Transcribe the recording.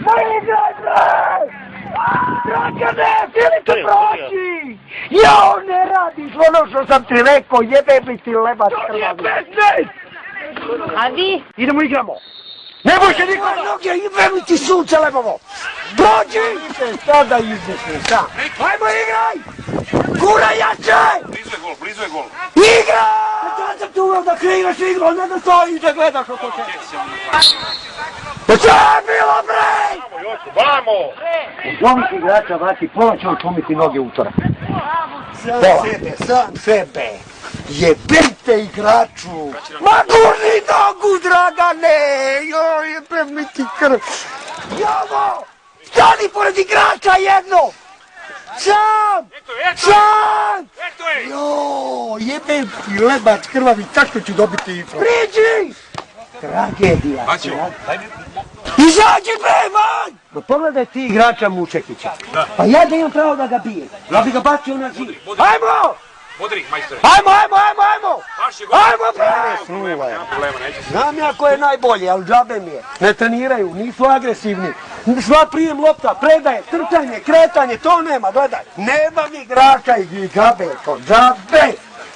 Ma igraj bre! Dragane, htjeli te proći! Jao, ne radiš ono što sam ti rekao, jebe mi ti lebac krvavi. To je 15! A vi? Idemo igramo! Ne može niko noge, jebe mi ti sunce lebovo! Prođi! Sada izdeš sam. Ajmo igraj! Gura jače! Blizu je gol. Igraj! Da sam tu uvijek da kreigraš igru, a ne da stojiš da gledaš oko te. Pa šta je bilo bre? Vamo! Od ovih igrača, Vaki, pola će očumiti noge utorak. Sam sebe. Jebite igraču. Ma gurni nogu, Dragane! Joj, jebem mi ti krv. Jovo! Stani pored igrača jedno! Sam! Sam! Joj, jebem ti lebac krvavi, tašto ću dobiti info. Priđi! Tragedija. Izađi bre, van! Ma pogledaj ti igrača Mučekića. Pa ja da imam pravo da ga bijem. Ja bi ga bacio na zid. Ajmo! Podri, majstore. Ajmo! Ajmo bre! Znam ja ko je najbolji, ali džabe mi je. Ne treniraju, nisu agresivni. Sva prijem lopta, predaje, trčanje, kretanje, to nema, gledaj. Nema mi igrača i džabe, to džabe!